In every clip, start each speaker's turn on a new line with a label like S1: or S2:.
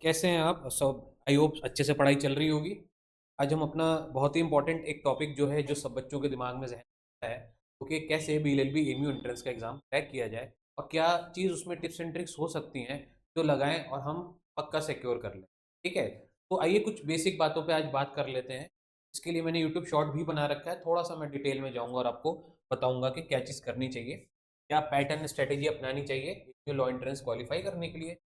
S1: कैसे हैं आप सब। आई होप अच्छे से पढ़ाई चल रही होगी। आज हम अपना बहुत ही इंपॉर्टेंट एक टॉपिक जो है, जो सब बच्चों के दिमाग में जहन में है, तो कि कैसे बीएलएलबी एमयू एंट्रेंस का एग्जाम क्रैक किया जाए और क्या चीज़ उसमें टिप्स एंड ट्रिक्स हो सकती हैं जो लगाएं और हम पक्का सिक्योर कर लें। ठीक है, तो आइए कुछ बेसिक बातों पे आज बात कर लेते हैं। इसके लिए मैंने यूट्यूब शॉर्ट भी बना रखा है, थोड़ा सा मैं डिटेल में जाऊंगा और आपको बताऊंगा कि क्या चीज़ करनी चाहिए, क्या पैटर्न स्ट्रेटेजी अपनानी चाहिए लॉ एंट्रेंस क्वालिफाई करने के लिए,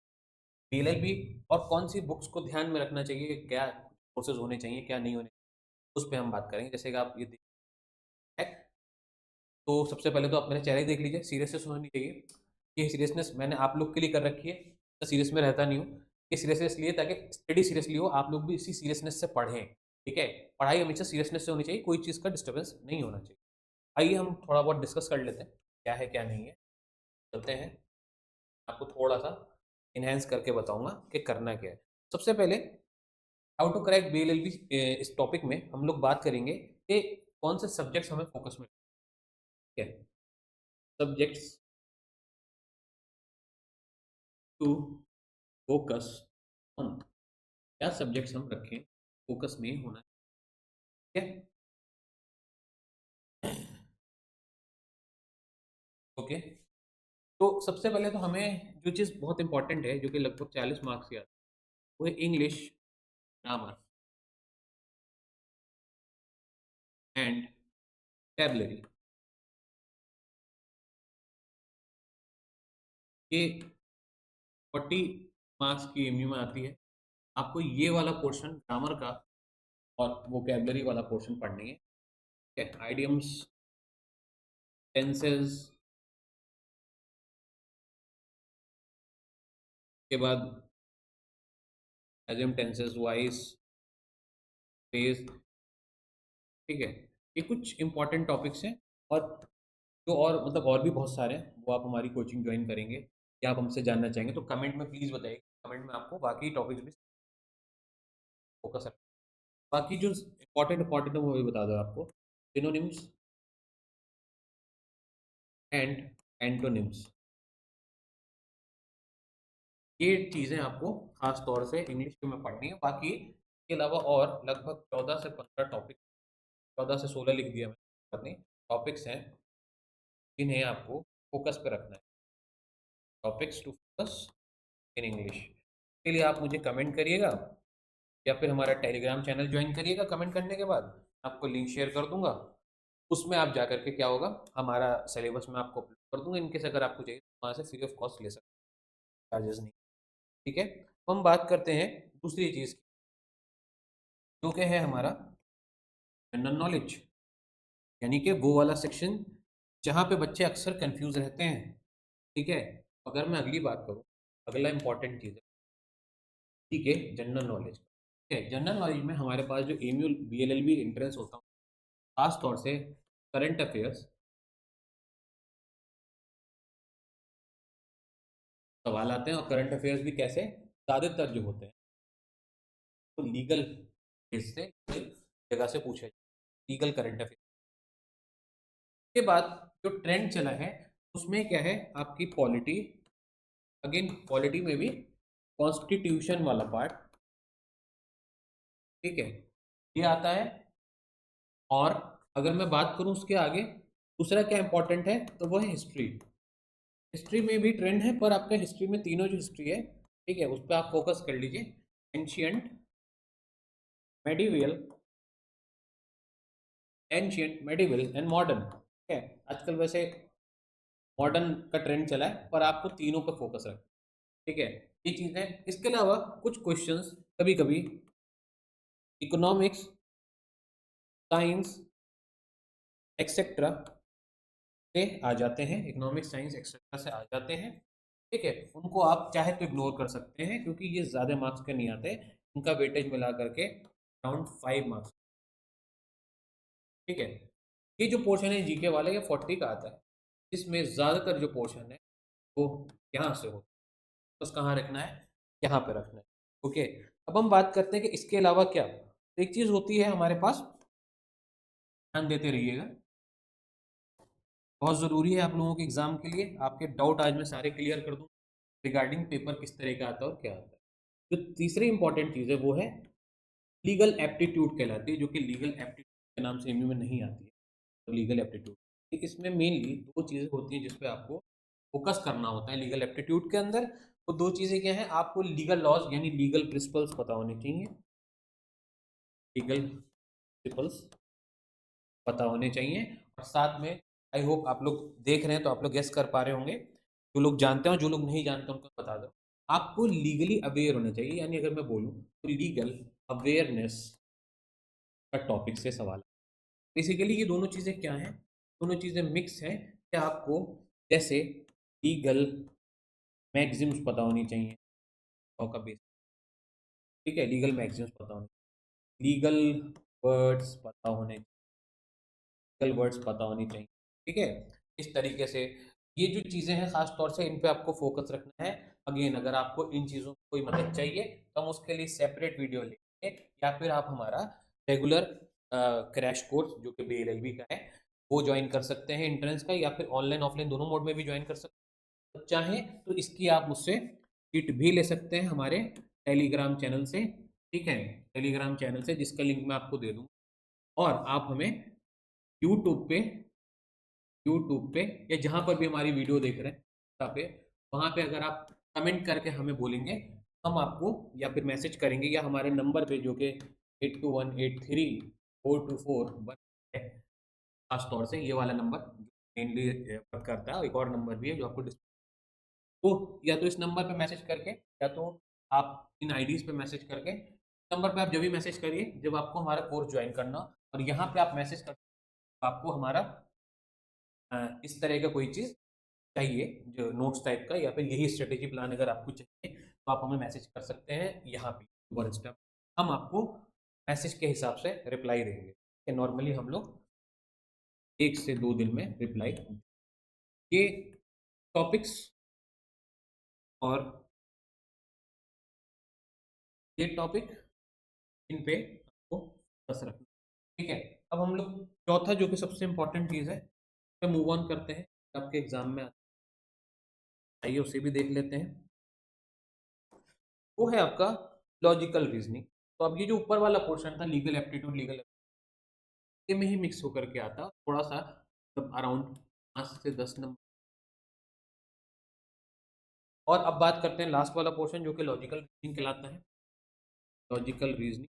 S1: डीएलएलबी, और कौन सी बुक्स को ध्यान में रखना चाहिए, क्या कोर्सेज होने चाहिए क्या नहीं होने चाहिए, उस पर हम बात करेंगे। जैसे कि आप ये देखें, तो सबसे पहले तो आप मेरे चेहरे देख लीजिए, सीरियसनेस होनी चाहिए। ये सीरियसनेस मैंने आप लोग के लिए कर रखी है, तो सीरियस में रहता नहीं हूँ। ये सीरियसनेस लिए ताकि स्टडी सीरियसली हो, आप लोग भी इसी सीरियसनेस से पढ़ें। ठीक है, पढ़ाई हमेशा सीरियसनेस से होनी चाहिए, कोई चीज़ का डिस्टर्बेंस नहीं होना चाहिए। आइए हम थोड़ा बहुत डिस्कस कर लेते हैं क्या है क्या नहीं है। चलते हैं, आपको थोड़ा सा इनहेंस करके बताऊंगा कि करना क्या है। सबसे पहले हाउ टू क्रैक बीएलएलबी, इस टॉपिक में हम लोग बात करेंगे कि कौन से सब्जेक्ट्स हमें फोकस में, ठीक है, सब्जेक्ट्स टू फोकस ऑन, क्या सब्जेक्ट्स हम रखें फोकस में होना, ठीक है। ओके, तो सबसे पहले तो हमें जो चीज़ बहुत इंपॉर्टेंट है, जो कि लगभग 40 मार्क्स की आती है, वो है इंग्लिश ग्रामर एंड कैबलरी। ये 40 मार्क्स की एमयू में आती है। आपको ये वाला पोर्शन ग्रामर का और वोकेबलरी वाला पोर्शन पढ़नी है, ठीक है। आइडियम्स, टेंसेस के बाद एजम टेंसेस, वाइस, फेज, ठीक है। ये कुछ इंपॉर्टेंट टॉपिक्स हैं, और जो और मतलब और भी बहुत सारे हैं, वो आप हमारी कोचिंग ज्वाइन करेंगे या आप हमसे जानना चाहेंगे तो कमेंट में प्लीज़ बताइए। कमेंट में आपको बाकी टॉपिक्स भी फोकस है। बाकी जो इंपॉर्टेंट इंपॉर्टेंट है वो भी बता दो आपको। सिनोनिम्स एंड एंटोनिम्स, ये चीज़ें आपको खास तौर से इंग्लिश में पढ़नी है। बाकी इसके अलावा और लगभग 14 से 15 टॉपिक, 14 से 16 लिख दिया मैंने अपने टॉपिक्स हैं, जिन्हें आपको फोकस पे रखना है। Topics to focus in English के लिए आप मुझे कमेंट करिएगा या फिर हमारा टेलीग्राम चैनल ज्वाइन करिएगा। कमेंट करने के बाद आपको लिंक शेयर कर दूंगा, उसमें आप जा करके क्या होगा, हमारा सिलेबस में आपको अपलोड कर दूंगा। इनकेस अगर आपको चाहिए तो वहाँ से फ्री ऑफ कॉस्ट ले सकते हैं, चार्जेस नहीं। ठीक है, तो हम बात करते हैं दूसरी चीज़ की, जो कि है हमारा जनरल नॉलेज, यानी कि वो वाला सेक्शन जहाँ पे बच्चे अक्सर कंफ्यूज रहते हैं। ठीक है, अगर मैं अगली बात करूँ, अगला इंपॉर्टेंट चीज़ है, ठीक है, जनरल नॉलेज। ठीक है, जनरल नॉलेज में हमारे पास जो एम यू बीएलएलबी एंट्रेंस होता है, खास तौर से करंट अफेयर्स सवाल आते हैं। और करंट अफेयर्स भी कैसे, ज़्यादातर जो होते हैं तो लीगल बेस से, जगह से पूछे, लीगल करंट अफेयर के बाद जो ट्रेंड चला है उसमें क्या है, आपकी पॉलिटी, अगेन पॉलिटी में भी कॉन्स्टिट्यूशन वाला पार्ट, ठीक है, ये आता है। और अगर मैं बात करूं उसके आगे, दूसरा क्या इंपॉर्टेंट है तो वो है हिस्ट्री। हिस्ट्री में भी ट्रेंड है, पर आपका हिस्ट्री में तीनों जो हिस्ट्री है, ठीक है, उस पर आप फोकस कर लीजिए। Ancient, medieval, ancient, medieval and modern, ठीक है। आजकल वैसे मॉडर्न का ट्रेंड चला है, पर आपको तीनों पर फोकस रखना, ठीक है। ये चीज़ें, इसके अलावा कुछ क्वेश्चंस कभी कभी इकोनॉमिक्स, साइंस एक्सेट्रा से आ जाते हैं, इकोनॉमिक साइंस एक्सेट्रा से आ जाते हैं, ठीक है। उनको आप चाहे तो इग्नोर कर सकते हैं क्योंकि ये ज़्यादा मार्क्स के नहीं आते, उनका वेटेज मिला करके अराउंड 5 मार्क्स, ठीक है। ये जो पोर्शन है जीके वाले, ये 40 का आता है, इसमें ज़्यादातर जो पोर्शन है वो यहाँ से हो, बस कहाँ रखना है, यहाँ पे रखना है। ओके, अब हम बात करते हैं कि इसके अलावा क्या। तो एक चीज़ होती है हमारे पास, ध्यान देते रहिएगा, बहुत ज़रूरी है आप लोगों के एग्जाम के लिए। आपके डाउट आज मैं सारे क्लियर कर दूँ रिगार्डिंग पेपर किस तरह का आता है और क्या आता है। जो तीसरी इंपॉर्टेंट चीज़ है वो है लीगल एप्टीट्यूड कहलाती है, जो कि लीगल एप्टीट्यूड के नाम से एमयू में नहीं आती है। तो लीगल एप्टीट्यूड इसमें मेनली दो चीज़ें होती हैं जिस पे आपको फोकस करना होता है लीगल एप्टीट्यूड के अंदर। वो दो चीज़ें क्या हैं, आपको लीगल लॉज यानी लीगल प्रिंसिपल्स पता होने चाहिए, लीगल प्रिंसिपल्स पता होने चाहिए। और साथ में आई होप आप लोग देख रहे हैं तो आप लोग गेस कर पा रहे होंगे, जो लोग जानते हैं और जो लोग नहीं जानते उनको बता दो। आपको लीगली अवेयर होना चाहिए, यानी अगर मैं बोलूँ तो लीगल अवेयरनेस का टॉपिक से सवाल है। बेसिकली ये दोनों चीज़ें क्या हैं, दोनों चीज़ें मिक्स हैं। क्या आपको जैसे लीगल मैगजीम्स पता होनी चाहिए, लॉ का बेस, ठीक है, लीगल मैगजीम्स पता होने, लीगल वर्ड्स पता होने, लीगल वर्ड्स पता होनी चाहिए, ठीक है। इस तरीके से ये जो चीज़ें हैं खास तौर से इन पे आपको फोकस रखना है। अगेन अगर आपको इन चीज़ों की कोई मदद चाहिए तो हम उसके लिए सेपरेट वीडियो लेंगे, या फिर आप हमारा रेगुलर क्रैश कोर्स जो कि BLLB का है वो ज्वाइन कर सकते हैं एंट्रेंस का, या फिर ऑनलाइन ऑफलाइन दोनों मोड में भी ज्वाइन कर सकते हैं। चाहें तो इसकी आप मुझसे शीट भी ले सकते हैं हमारे टेलीग्राम चैनल से, ठीक है, टेलीग्राम चैनल से जिसका लिंक मैं आपको दे दूँ। और आप हमें यूट्यूब पे यूट्यूब पे या जहाँ पर भी हमारी वीडियो देख रहे हैं वहाँ पे अगर आप कमेंट करके हमें बोलेंगे, हम आपको या फिर मैसेज करेंगे या हमारे नंबर पे जो कि 82183424 है, खास तौर से ये वाला नंबर मेनली वर्क करता है। एक और नंबर भी है जो आपको तो या तो इस नंबर पे मैसेज करके, या तो आप इन आईडीज पे मैसेज करके, नंबर पे आप जब भी मैसेज करिए जब आपको हमारा कोर्स ज्वाइन करना हो, और यहाँ पे आप मैसेज कर आपको हमारा इस तरह का कोई चीज़ चाहिए जो नोट्स टाइप का, या फिर यही स्ट्रेटेजी प्लान अगर आपको चाहिए तो आप हमें मैसेज कर सकते हैं यहाँ पे और इंस्टा, हम आपको मैसेज के हिसाब से रिप्लाई देंगे। नॉर्मली हम लोग 1 से 2 दिन में रिप्लाई। ये टॉपिक्स और ये टॉपिक इन पे आपको बस रखना, ठीक है। अब हम लोग चौथा जो कि सबसे इंपॉर्टेंट चीज़ है पे मूव ऑन करते हैं, आपके एग्जाम में आइए उसे भी देख लेते हैं। वो है आपका लॉजिकल रीजनिंग। तो अब ये जो ऊपर वाला पोर्शन था लीगल एप्टीट्यूड, लीगल ये में ही मिक्स होकर के आता थोड़ा सा, मतलब अराउंड 5 से 10 नंबर। और अब बात करते हैं लास्ट वाला पोर्शन जो कि लॉजिकल रीजनिंग कहलाता है। लॉजिकल रीजनिंग,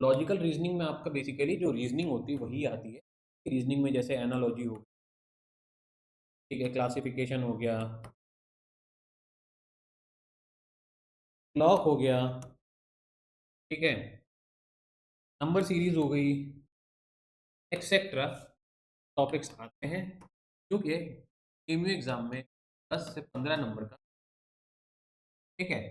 S1: लॉजिकल रीजनिंग में आपका बेसिकली जो रीजनिंग होती है वही आती है। रीजनिंग में जैसे एनालॉजी हो, ठीक है, क्लासिफिकेशन हो गया, क्लॉक हो गया, ठीक है, नंबर सीरीज हो गई, एक्सेट्रा टॉपिक्स आते हैं जो कि एमयू एग्जाम में 10 से 15 नंबर का, ठीक है।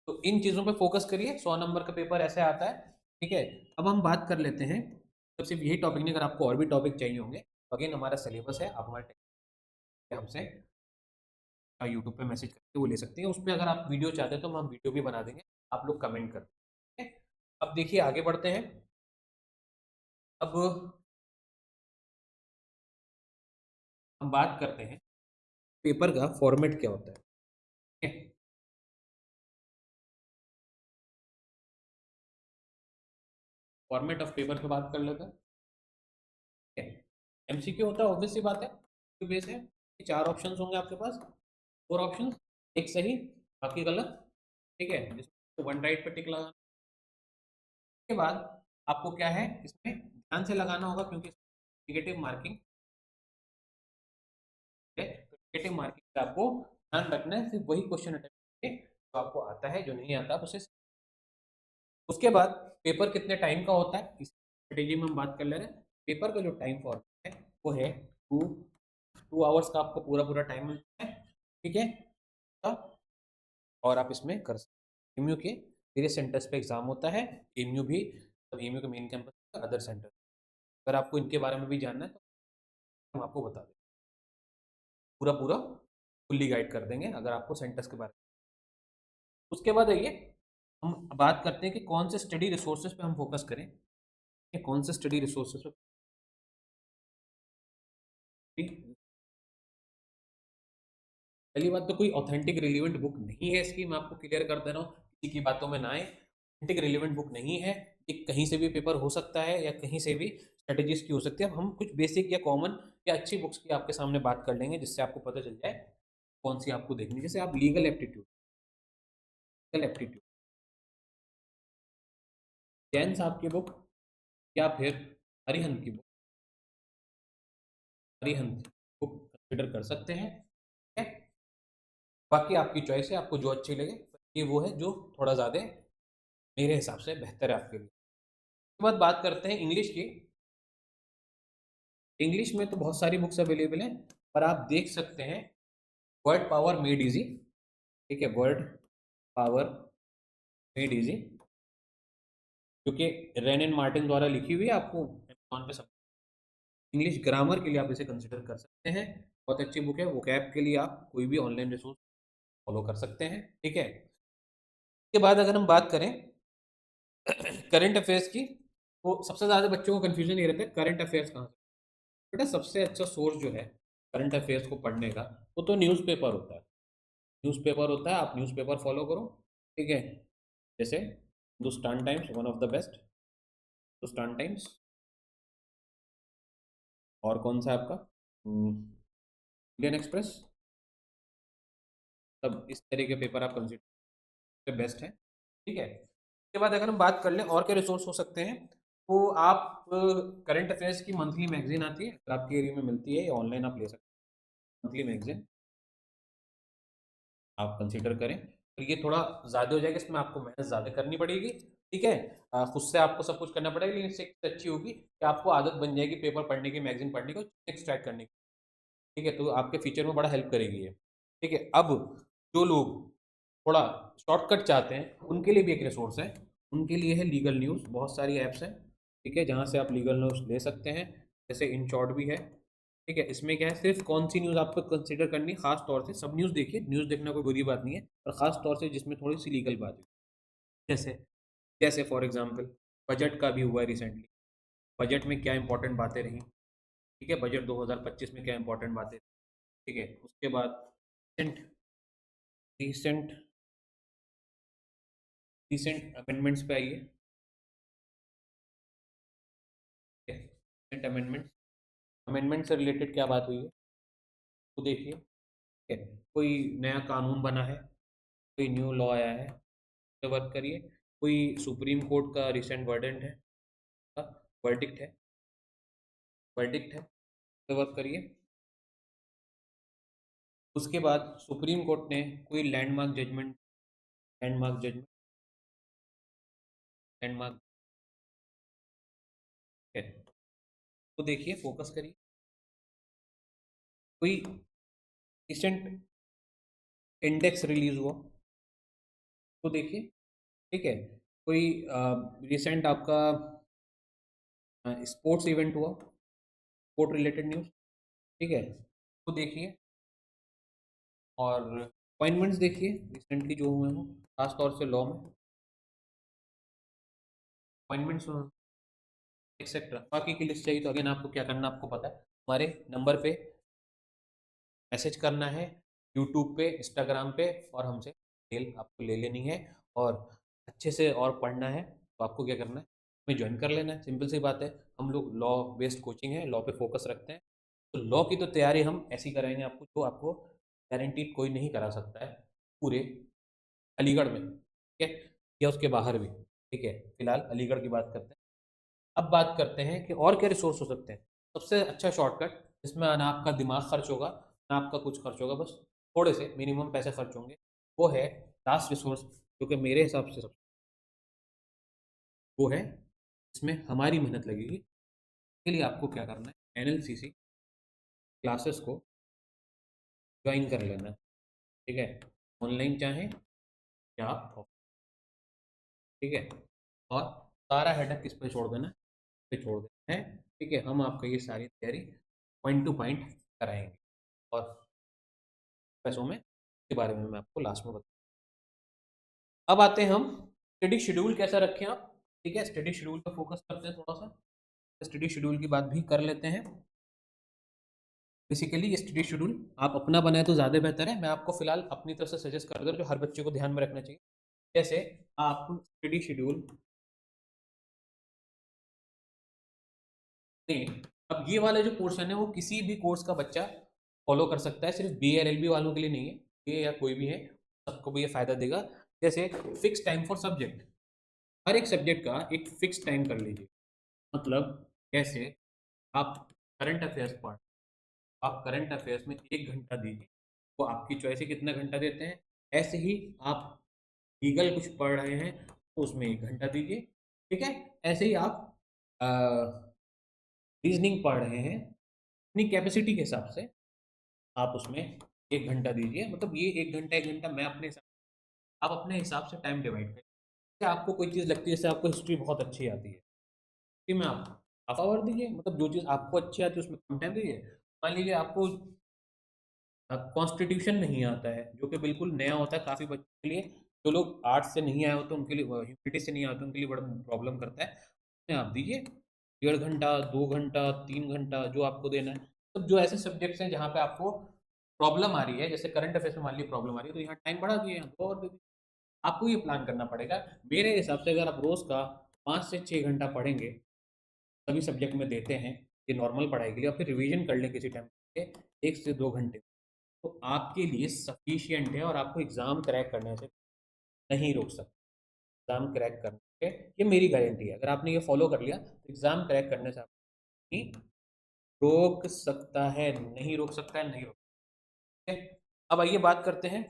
S1: तो इन चीज़ों पे फोकस करिए, 100 नंबर का पेपर ऐसे आता है, ठीक है। अब हम बात कर लेते हैं, तो सिर्फ यही टॉपिक नहीं, अगर आपको और भी टॉपिक चाहिए होंगे तो अगेन हमारा सिलेबस है, आप हमारे हमसे यूट्यूब पे मैसेज करके वो ले सकते हैं। उस पर अगर आप वीडियो चाहते हैं तो हम वीडियो भी बना देंगे, आप लोग कमेंट कर, ठीक है। अब देखिए आगे बढ़ते हैं। अब हम बात करते हैं पेपर का फॉर्मेट क्या होता है, ठीक है। फॉर्मेट ऑफ पेपर की बात कर लेते हैं, ठीक है। MCQ होता है, ऑब्वियस सी बात है, तो बेस है कि 4 ऑप्शंस होंगे आपके पास, 4 ऑप्शंस, एक सही बाकी गलत, ठीक है, जिसको वन राइट पे टिक लगाना के बाद आपको क्या है इसमें ध्यान से लगाना होगा, क्योंकि निगेटिव मार्किंग है, तो निगेटिव मार्किंग पे आपको ध्यान रखना है, सिर्फ वही क्वेश्चन अटेम्प्ट करेंगे जो आपको आता है, जो नहीं आता उसे। उसके बाद पेपर कितने टाइम का होता है इस स्ट्रेटेजी में हम बात कर ले रहे हैं। पेपर का जो टाइम फॉर्मेट है वो है 2 आवर्स का, आपको पूरा पूरा टाइम मिलता है, ठीक है। और आप इसमें कर सकते एमयू के वेरियस सेंटर्स पे एग्जाम होता है, एमयू भी, मतलब एमयू के मेन कैंपस, अदर सेंटर। अगर आपको इनके बारे में भी जानना है तो हम आपको बता दें, पूरा पूरा फुल्ली गाइड कर देंगे अगर आपको सेंटर्स के बारे में। उसके बाद आइए हम बात करते हैं कि कौन से स्टडी रिसोर्सेज पे हम फोकस करें, कि कौन से स्टडी रिसोर्सेज पे पहली बात तो कोई ऑथेंटिक रिलीवेंट बुक नहीं है इसकी, मैं आपको क्लियर कर दे रहा हूँ, किसी की बातों में ना आए। ऑथेंटिक रिलीवेंट बुक नहीं है, ये कहीं से भी पेपर हो सकता है या कहीं से भी स्ट्रेटेजीज की हो सकती है। अब हम कुछ बेसिक या कॉमन या अच्छी बुक्स की आपके सामने बात कर लेंगे, जिससे आपको पता चल जाए कौन सी आपको देखनी है। जैसे आप लीगल एप्टीट्यूड जैन साहब की बुक, या फिर अरिहंत की बुक, अरिहंत बुक कंसिडर कर सकते हैं, ठीक है। बाकी आपकी चॉइस है, आपको जो अच्छी लगे, ये वो है जो थोड़ा ज़्यादा मेरे हिसाब से बेहतर है आपके लिए। उसके बाद बात करते हैं इंग्लिश की। इंग्लिश में तो बहुत सारी बुक्स अवेलेबल हैं, पर आप देख सकते हैं वर्ड पावर मेड इजी, ठीक है, वर्ड पावर मेड इजी, क्योंकि रेन एंड मार्टिन द्वारा लिखी हुई है, आपको Amazon पे सब। इंग्लिश ग्रामर के लिए आप इसे कंसिडर कर सकते हैं, बहुत अच्छी बुक है। वोकैब के लिए आप कोई भी ऑनलाइन रिसोर्स फॉलो कर सकते हैं, ठीक है। इसके बाद अगर हम बात करें करंट अफेयर्स की, तो सबसे ज़्यादा बच्चों को कन्फ्यूजन ये रहता है करंट अफेयर्स कहाँ से। बेटा सबसे अच्छा सोर्स जो है करंट अफेयर्स को पढ़ने का, वो तो न्यूज़पेपर होता है। न्यूज़पेपर होता है, आप न्यूज़पेपर फॉलो करो, ठीक है। जैसे Hindustan times one of the best, Hindustan times. और कौन सा है आपका इंडियन एक्सप्रेस। तब इस तरह के पेपर आप कंसिडर बेस्ट है, ठीक है। उसके बाद अगर हम बात कर लें और क्या रिसोर्स हो सकते हैं, तो आप करंट अफेयर्स की मंथली मैगजीन आती है, अगर आपके एरिया में मिलती है, या ऑनलाइन आप ले सकते हैं मंथली मैगजीन, आप कंसीडर करें। तो ये थोड़ा ज़्यादा हो जाएगा, इसमें आपको मेहनत ज़्यादा करनी पड़ेगी, ठीक है। खुद से आपको सब कुछ करना पड़ेगा, लेकिन इससे एक चीज़ अच्छी होगी कि आपको आदत बन जाएगी पेपर पढ़ने की, मैगजीन पढ़ने को, एक्सट्रैक्ट करने की, ठीक है। तो आपके फ्यूचर में बड़ा हेल्प करेगी ये, ठीक है। अब जो लोग थोड़ा शॉर्टकट चाहते हैं, उनके लिए भी एक रिसोर्स है, उनके लिए है लीगल न्यूज़। बहुत सारी ऐप्स हैं, ठीक है, जहाँ से आप लीगल न्यूज़ ले सकते हैं। जैसे इन शॉर्ट भी है, ठीक है। इसमें क्या है, सिर्फ कौन सी न्यूज़ आपको कंसिडर करनी है, खास तौर से सब न्यूज़ देखिए, न्यूज़ देखना कोई बुरी बात नहीं है, पर खास तौर से जिसमें थोड़ी सी लीगल बात है। जैसे जैसे फॉर एग्जांपल बजट का भी हुआ है रिसेंटली, बजट में क्या इंपॉर्टेंट बातें रही, ठीक है, बजट 2025 में क्या इंपॉर्टेंट बातें, ठीक है। उसके बाद रिसेंट रिसेंट रिसेंट अमेंडमेंट्स पे आइए, रिसेंट अमेंडमेंट्स, अमेंडमेंट से रिलेटेड क्या बात हुई है तो देखिए, ठीक है। कोई नया कानून बना है, कोई न्यू लॉ आया है, उस पे वर्क करिए। कोई सुप्रीम कोर्ट का रिसेंट वर्डिक्ट है वर्डिक्ट है, उस पे वर्क करिए। उसके बाद सुप्रीम कोर्ट ने कोई लैंडमार्क जजमेंट लैंडमार्क है, तो देखिए, फोकस करिए। कोई रिसेंट इंडेक्स रिलीज हुआ तो देखिए, ठीक है। कोई रिसेंट आपका स्पोर्ट्स इवेंट हुआ, स्पोर्ट रिलेटेड न्यूज़, ठीक है, तो देखिए। और अपॉइंटमेंट्स देखिए रिसेंटली जो हुए हों, खास तौर से लॉ में अपॉइंटमेंट्स एक्सेट्रा। बाकी की लिस्ट चाहिए तो अगेन आपको क्या करना, आपको पता है, हमारे नंबर पे मैसेज करना है, यूट्यूब पे, इंस्टाग्राम पे, और हमसे डिटेल आपको ले लेनी है। और अच्छे से और पढ़ना है तो आपको क्या करना है, हमें ज्वाइन कर लेना है, सिंपल सी बात है। हम लोग लॉ बेस्ड कोचिंग है, लॉ पे फोकस रखते हैं, तो लॉ की तो तैयारी हम ऐसी कराएंगे आपको, जो आपको गारंटीड कोई नहीं करा सकता है पूरे अलीगढ़ में, ठीक है, या उसके बाहर भी, ठीक है। फिलहाल अलीगढ़ की बात करते हैं। अब बात करते हैं कि और क्या रिसोर्स हो सकते हैं। सबसे अच्छा शॉर्टकट, जिसमें ना आपका दिमाग खर्च होगा, ना आपका कुछ खर्च होगा, बस थोड़े से मिनिमम पैसे खर्च होंगे, वो है लास्ट रिसोर्स, जो कि मेरे हिसाब से सब वो है, इसमें हमारी मेहनत लगेगी। इसके लिए आपको क्या करना है, एनएलसीसी क्लासेस को ज्वाइन कर लेना है, ठीक है, ऑनलाइन चाहें या ऑफ, ठीक है। और सारा हेडक किस पे छोड़ देना है, पे छोड़ देना है, ठीक है। हम आपका ये सारी तैयारी पॉइंट टू पॉइंट कराएंगे, और पैसों में के बारे में मैं आपको लास्ट में बताऊँ। अब आते हैं हम स्टडी शेड्यूल कैसा रखें आप, ठीक है, स्टडी शेड्यूल पर फोकस करते हैं थोड़ा सा, स्टडी शेड्यूल की बात भी कर लेते हैं। बेसिकली ये स्टडी शेड्यूल आप अपना बनाए तो ज़्यादा बेहतर है। मैं आपको फिलहाल अपनी तरफ से सजेस्ट कर दूँ जो हर बच्चे को ध्यान में रखना चाहिए। जैसे आप स्टडी शेड्यूल दें, अब ये वाला जो पोर्शन है वो किसी भी कोर्स का बच्चा फॉलो कर सकता है, सिर्फ बी एल एल बी वालों के लिए नहीं है, ये या कोई भी है सबको भी ये फायदा देगा। जैसे फिक्स टाइम फॉर सब्जेक्ट, हर एक सब्जेक्ट का एक फिक्स टाइम कर लीजिए। मतलब कैसे, आप करंट अफेयर्स पढ़, आप करंट अफेयर्स में 1 घंटा दीजिए, वो आपकी चॉइस है कितना घंटा देते हैं। ऐसे ही आप लीगल कुछ पढ़ रहे हैं तो उसमें 1 घंटा दीजिए, ठीक है। ऐसे ही आप रीजनिंग पढ़ रहे हैं, अपनी कैपेसिटी के हिसाब से आप उसमें 1 घंटा दीजिए। मतलब ये 1 घंटा 1 घंटा मैं अपने हिसाब, आप अपने हिसाब से टाइम डिवाइड करिए। जैसे आपको कोई चीज़ लगती है, जैसे आपको हिस्ट्री बहुत अच्छी आती है, हिस्ट्री में आप हाफ आवर दीजिए, मतलब जो चीज़ आपको अच्छी आती है उसमें कम टाइम दीजिए। मान लीजिए आपको कॉन्स्टिट्यूशन नहीं आता है, जो कि बिल्कुल नया होता है काफ़ी बच्चों के लिए, जो लोग आर्ट्स से नहीं आए होते उनके लिए, ह्यूमैनिटी से नहीं आते उनके लिए बड़ा प्रॉब्लम करता है, उसमें आप दीजिए 1.5 घंटा, 2 घंटा, 3 घंटा जो आपको देना है। तो जो ऐसे सब्जेक्ट्स हैं जहाँ पे आपको प्रॉब्लम आ रही है, जैसे करंट अफेयर्स में मान ली प्रॉब्लम आ रही है, तो यहाँ टाइम बढ़ा दिए, यहाँ 2 और दे दिए। आपको ये प्लान करना पड़ेगा। मेरे हिसाब से अगर आप रोज़ का 5 से 6 घंटा पढ़ेंगे, सभी सब्जेक्ट में देते हैं ये नॉर्मल पढ़ाई के लिए, और फिर रिवीजन कर लें किसी टाइम पे 1 से 2 घंटे, तो आपके लिए सफिशिएंट है और आपको एग्ज़ाम क्रैक करने से नहीं रोक सकता। एग्ज़ाम क्रैक करने से, ये मेरी गारंटी है, अगर आपने ये फॉलो कर लिया तो एग्ज़ाम क्रैक करने से आपको नहीं रोक सकता है, नहीं रोक सकता है, नहीं रोक सकता है। अब आइए बात करते हैं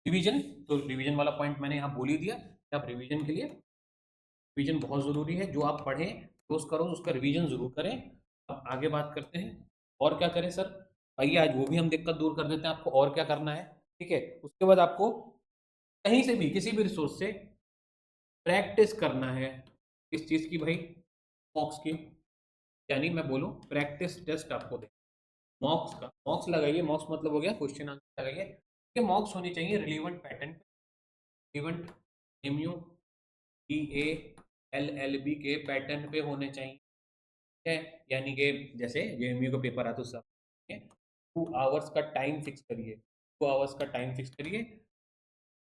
S1: रिवीजन। तो रिवीजन वाला पॉइंट मैंने यहाँ बोल ही दिया कि आप रिवीजन के लिए, रिवीजन बहुत ज़रूरी है, जो आप पढ़ें रोज़ का रोज़ उसका रिवीजन ज़रूर करें। अब आगे बात करते हैं और क्या करें सर। आइए आज वो भी हम दिक्कत दूर कर देते हैं, आपको और क्या करना है, ठीक है। उसके बाद आपको कहीं से भी किसी भी रिसोर्स से प्रैक्टिस करना है, किस चीज़ की भाई, मॉक्स की। यानी मैं बोलूँ प्रैक्टिस टेस्ट आपको दे, मॉक्स का, मॉक्स लगाइए, मॉक्स मतलब हो गया क्वेश्चन आंसर लगाइए। ये मॉक्स होनी चाहिए relevant pattern, relevant MU TA LLB के पैटर्न पे होने चाहिए, ठीक है। यानी कि जैसे जेएमयू का पेपर आता है उस हिसाब से 2 आवर्स का टाइम फिक्स करिए, 2 आवर्स का टाइम फिक्स करिए,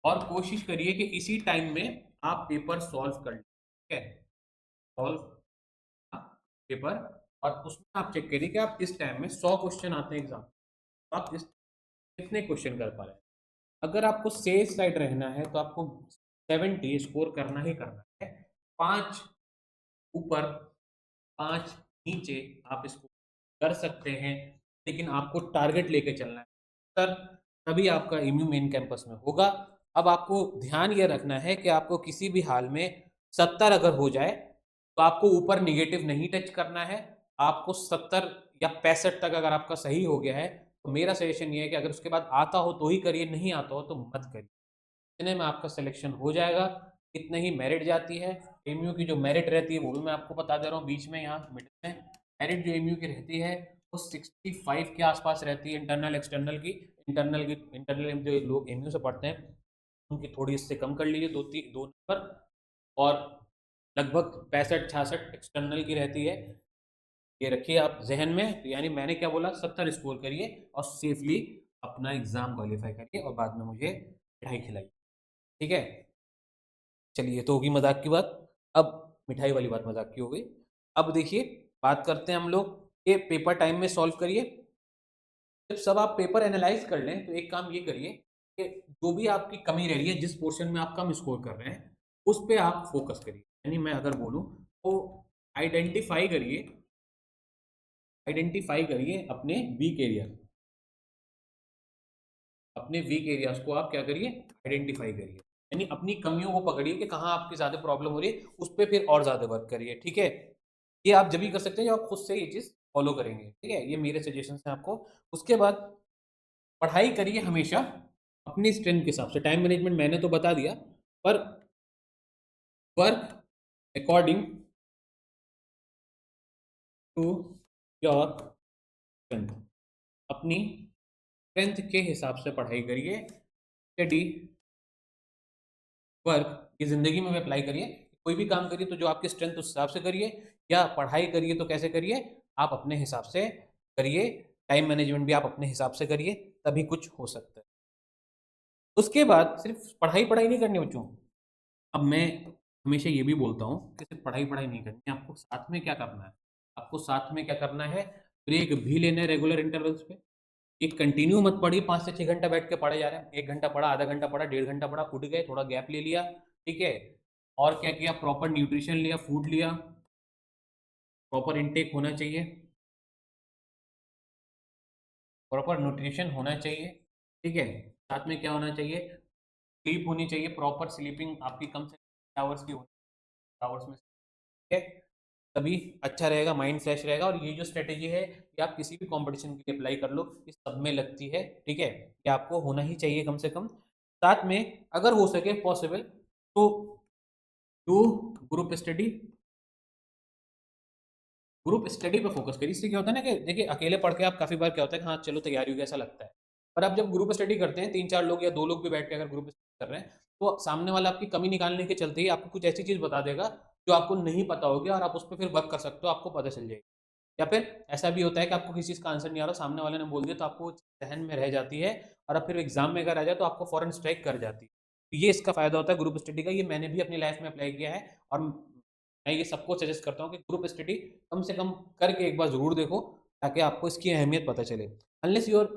S1: और कोशिश करिए कि इसी टाइम में आप पेपर सॉल्व कर लें, ठीक है। सॉल्व पेपर, और उसमें आप चेक करिए कि आप इस टाइम में 100 क्वेश्चन आते हैं एग्जाम, तो आप इस कितने क्वेश्चन कर पा रहे हैं। अगर आपको सेफ साइड रहना है तो आपको 70 स्कोर करना ही करना है। 5 ऊपर 5 नीचे आप इसको कर सकते हैं, लेकिन आपको टारगेट लेके चलना है सर, तभी आपका एमयू मेन कैंपस में होगा। अब आपको ध्यान ये रखना है कि आपको किसी भी हाल में 70 अगर हो जाए तो आपको ऊपर निगेटिव नहीं टच करना है। आपको 70 या 65 तक अगर आपका सही हो गया है तो मेरा सजेशन ये है कि अगर उसके बाद आता हो तो ही करिए, नहीं आता हो तो मत करिए। इतने में आपका सिलेक्शन हो जाएगा, इतने ही मेरिट जाती है। एमयू की जो मेरिट रहती है वो भी मैं आपको बता दे रहा हूँ, बीच में यहाँ मिडिल में मेरिट जो एमयू की रहती है वो 65 के आसपास रहती है, इंटरनल एक्सटर्नल की। इंटरनल जो लोग एमयू से पढ़ते हैं उनकी थोड़ी इससे कम कर लीजिए, 2 नंबर, और लगभग 65-66 एक्सटर्नल की रहती है। ये रखिए आप जहन में। तो यानी मैंने क्या बोला, 70 स्कोर करिए और सेफली अपना एग्जाम क्वालिफाई करिए और बाद में मुझे मिठाई खिलाइए, ठीक है। चलिए, तो होगी मजाक की बात, अब मिठाई वाली बात मजाक की हो गई। अब देखिए, बात करते हैं हम लोग ये पेपर टाइम में सॉल्व करिए। जब सब आप पेपर एनालाइज कर लें तो एक काम ये करिए कि जो भी आपकी कमी रह रही है, जिस पोर्शन में आप कम स्कोर कर रहे हैं उस पे आप फोकस करिए। यानी मैं अगर बोलूँ तो आइडेंटिफाई करिए, आइडेंटिफाई करिए अपने वीक एरिया, अपने वीक एरियाज को आप क्या करिए, आइडेंटिफाई करिए। यानी अपनी कमियों को पकड़िए कि कहाँ आपकी ज़्यादा प्रॉब्लम हो रही है, उस पर फिर और ज़्यादा वर्क करिए, ठीक है। ये आप जब भी कर सकते हैं जब आप खुद से ये चीज़ फॉलो करेंगे, ठीक है। ये मेरे सजेशन हैं आपको। उसके बाद पढ़ाई करिए हमेशा अपनी स्ट्रेंथ के हिसाब से। टाइम मैनेजमेंट मैंने तो बता दिया, पर work according to your strength, अपनी स्ट्रेंथ के हिसाब से पढ़ाई करिए। स्टडी वर्क ये ज़िंदगी में भी अप्लाई करिए। कोई भी काम करिए तो जो आपकी स्ट्रेंथ उस हिसाब से करिए, या पढ़ाई करिए तो कैसे करिए, आप अपने हिसाब से करिए। टाइम मैनेजमेंट भी आप अपने हिसाब से करिए, तभी कुछ हो सकता है। उसके बाद सिर्फ पढ़ाई-पढ़ाई नहीं करनी बच्चों। अब मैं हमेशा ये भी बोलता हूँ कि सिर्फ पढ़ाई-पढ़ाई नहीं करनी है, आपको साथ में क्या करना है? आपको साथ में क्या करना है? ब्रेक भी लेना है रेगुलर इंटरवल्स पे। एक कंटिन्यू मत पढ़िए, 5 से 6 घंटा बैठ के पढ़े जा रहे हैं। 1 घंटा पढ़ा, आधा घंटा पढ़ा, डेढ़ घंटा पढ़ा, उठ गए, थोड़ा गैप ले लिया, ठीक है? और क्या किया? प्रॉपर न्यूट्रिशन लिया, फूड लिया, प्रॉपर इंटेक होना चाहिए, प्रॉपर न्यूट्रिशन होना चाहिए, ठीक है? साथ में क्या होना चाहिए? स्लीप होनी चाहिए, प्रॉपर स्लीपिंग आपकी कम से कम आवर्स की होनी आवर्स में, ठीक है? तभी अच्छा रहेगा, माइंड फ्रेश रहेगा। और ये जो स्ट्रेटेजी है, ये आप किसी भी कॉम्पिटिशन के लिए अप्लाई कर लो, ये सब में लगती है, ठीक है? ये आपको होना ही चाहिए कम से कम। साथ में अगर हो सके पॉसिबल तो do group study, group study पे फोकस करिए। इससे क्या होता है ना कि देखिए अकेले पढ़ के आप काफ़ी बार क्या होता है कि हाँ चलो तैयारी होगी ऐसा लगता है। पर आप जब ग्रुप स्टडी करते हैं 3-4 लोग या 2 लोग भी बैठ के अगर ग्रुप स्टडी कर रहे हैं, तो सामने वाला आपकी कमी निकालने के चलते ही आपको कुछ ऐसी चीज़ बता देगा जो आपको नहीं पता होगी और आप उस पे फिर वर्क कर सकते हो, आपको पता चल जाएगी। या फिर ऐसा भी होता है कि आपको किसी चीज़ का आंसर नहीं आ रहा, सामने वाले ने बोल दिया तो आपको वो ज़हन में रह जाती है और अब फिर एग्ज़ाम में अगर आ जाए तो आपको फ़ौरन स्ट्राइक कर जाती है। तो ये इसका फ़ायदा होता है ग्रुप स्टडी का, ये मैंने भी अपनी लाइफ़ में अप्लाई किया है और मैं ये सबको सजेस्ट करता हूँ कि ग्रुप स्टडी कम से कम करके एक बार ज़रूर देखो, ताकि आपको इसकी अहमियत पता चले। Unless you are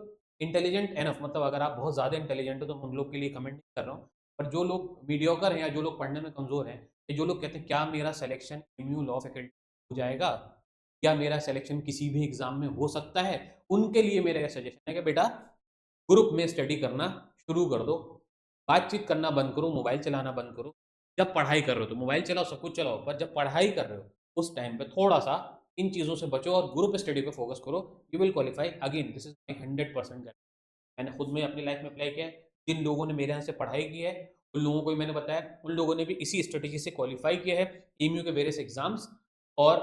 S1: intelligent enough, मतलब अगर आप बहुत ज़्यादा इंटेलिजेंट हो तो मैं उन लोग के लिए कमेंट नहीं कर रहा हूँ। पर जो लोग मीडियोकर हैं या जो लोग पढ़ने में कमज़ोर हैं, या जो लोग कहते हैं क्या मेरा सिलेक्शन एमयू लॉ फैकल्टी हो जाएगा? या मेरा सिलेक्शन किसी भी एग्ज़ाम में हो सकता है? उनके लिए मेरा ये सजेशन है कि बेटा ग्रुप में स्टडी करना शुरू कर दो। बातचीत करना बंद करो, मोबाइल चलाना बंद करो। जब पढ़ाई कर रहे हो तो मोबाइल चलाओ, सब कुछ चलाओ, पर जब पढ़ाई कर रहे हो, उस टाइम पे थोड़ा-सा इन चीज़ों से बचो और ग्रुप स्टडी पे फ़ोकस करो। You will qualify again, this is my 100% guarantee. मैंने खुद में अपनी लाइफ़ में अप्लाई किया है। जिन लोगों ने मेरे यहाँ से पढ़ाई की है, उन लोगों को भी मैंने बताया, उन लोगों ने भी इसी स्ट्रैटेजी से क्वालिफाई किया है एमयू के वेरियस एग्ज़ाम्स। और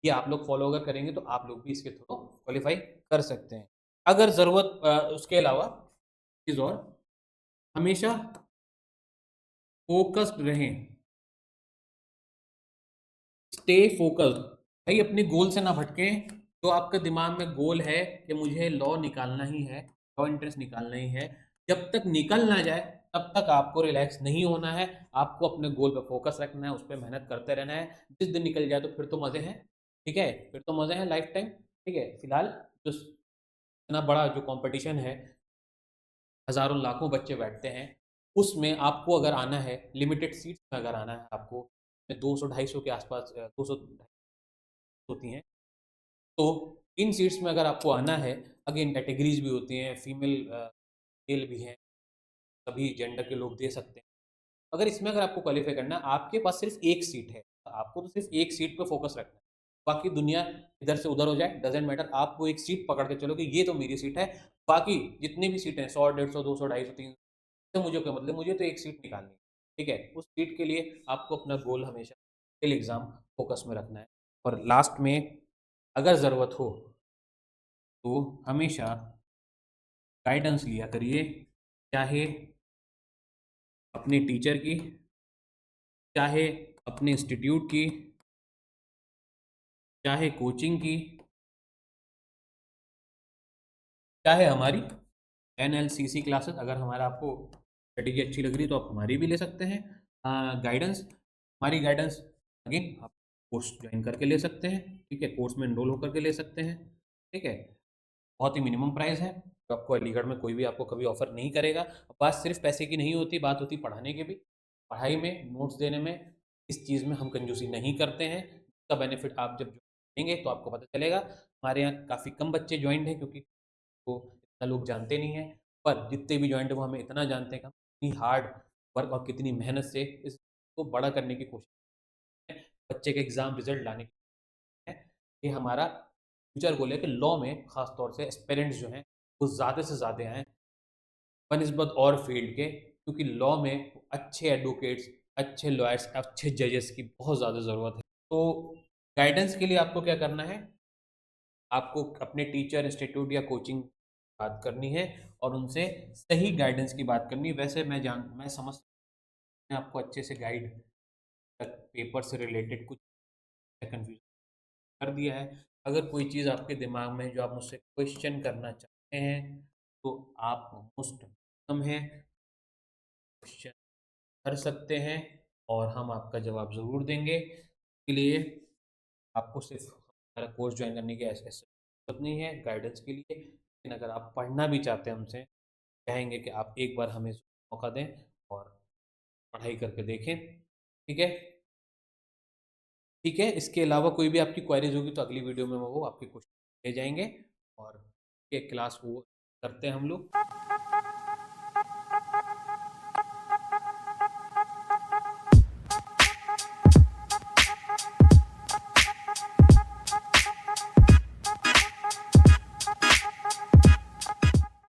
S1: ये आप लोग फ़ॉलो अगर करेंगे तो आप लोग भी इसके थ्रू क्वालिफाई कर सकते हैं। अगर ज़रूरत उसके अलावा चीज़ और, हमेशा फ़ोकस्ड रहें, स्टे फ़ोकस्ड। भाई अपने गोल से ना भटकें। जो आपके दिमाग में गोल है कि मुझे लॉ निकालना ही है, लॉ एंट्रेंस निकालना ही है, जब तक निकल ना जाए तब तक आपको रिलैक्स नहीं होना है। आपको अपने गोल पे फ़ोकस रखना है, उस पे मेहनत करते रहना है। जिस दिन निकल जाए तो फिर तो मज़े हैं, ठीक है? फिर तो मज़े हैं लाइफ़ टाइम, ठीक है? फिलहाल जो इतना बड़ा जो कॉम्पिटिशन है, हज़ारों लाखों बच्चे बैठते हैं, उसमें आपको अगर आना है, लिमिटेड सीट्स में अगर आना है आपको, 200 250 के आस-पास 200 होती हैं। तो इन सीट्स में अगर आपको आना है, अगेन कैटेगरीज़ भी होती हैं, फीमेल मेल भी हैं, सभी जेंडर के लोग दे सकते हैं। अगर इसमें अगर आपको क्वालीफाई करना है, आपके पास सिर्फ़ 1 सीट है, आपको तो सिर्फ़ 1 सीट पे फ़ोकस रखना है। बाकी दुनिया इधर से उधर हो जाए, डज़न्ट मैटर, आप वो 1 सीट पकड़ के चलो कि ये तो मेरी सीट है, बाकी जितनी भी सीटें हैं 100, 150, 200, 250, 300, इससे मुझे क्या मतलब, मुझे तो 1 सीट निकालनी है, ठीक है? उस सीट के लिए आपको अपना गोल हमेशा टिल एग्ज़ाम फ़ोकस में रखना है। और लास्ट में अगर ज़रूरत हो, तो हमेशा गाइडेंस लिया करिए, चाहे अपने टीचर की, चाहे अपने इंस्टीट्यूट की, चाहे कोचिंग की, चाहे हमारी एनएलसीसी क्लासेस, अगर हमारा आपको स्ट्रेटेजी अच्छी लग रही है तो आप हमारी भी ले सकते हैं गाइडेंस। हमारी गाइडेंस अगेन आप कोर्स ज्वाइन करके ले सकते हैं, ठीक है? कोर्स में एनरोल होकर के ले सकते हैं, ठीक है? बहुत ही मिनिमम प्राइस है, तो आपको अलीगढ़ में कोई भी आपको कभी ऑफ़र नहीं करेगा। बात सिर्फ़ पैसे की नहीं होती, बात होती पढ़ाने की भी। पढ़ाई में, नोट्स देने में, इस चीज़ में हम कंजूसी नहीं करते हैं। इसका बेनिफिट आप जब लेंगे तो आपको पता चलेगा। हमारे यहाँ काफ़ी कम बच्चे जॉइन्ड हैं क्योंकि को इतना लोग जानते नहीं हैं, पर जितने भी जॉइंट हैं वो हमें इतना जानते हैं कि हम कितनी हार्ड वर्क और कितनी मेहनत से इसको बड़ा करने की कोशिश है, बच्चे के एग्ज़ाम रिज़ल्ट लाने की है। ये हमारा फ्यूचर गोल है कि लॉ में ख़ास तौर से एस्पिरेंट्स जो हैं, वो ज़्यादा से ज़्यादा आएँ बनिस्बत और फ़ील्ड के, क्योंकि लॉ में अच्छे एडवोकेट्स, अच्छे लॉयर्स, अच्छे जजेस की बहुत ज़्यादा ज़रूरत है। तो गाइडेंस के लिए आपको क्या करना है? आपको अपने टीचर, इंस्टीट्यूट या कोचिंग बात करनी है और उनसे सही गाइडेंस की बात करनी है। वैसे मैं समझ मैं आपको अच्छे से गाइड पेपर से रिलेटेड कुछ कन्फ्यूज़न कर दिया है। अगर कोई चीज़ आपके दिमाग में है जो आप मुझसे क्वेश्चन करना चाहते हैं, तो आप मोस्ट वेलकम हैं, क्वेश्चन कर सकते हैं और हम आपका जवाब ज़रूर देंगे। इसके लिए आपको सिर्फ हमारा कोर्स ज्वाइन करने की ऐसे ऐसे जरूरत नहीं है गाइडेंस के लिए, लेकिन अगर आप पढ़ना भी चाहते हैं हमसे, कहेंगे कि आप एक बार हमें मौका दें और पढ़ाई करके देखें। ठीक है? ठीक है, इसके अलावा कोई भी आपकी क्वेरीज होगी तो अगली वीडियो में वो आपके क्वेश्चन ले जाएंगे और ये क्लास वो करते हैं हम लोग।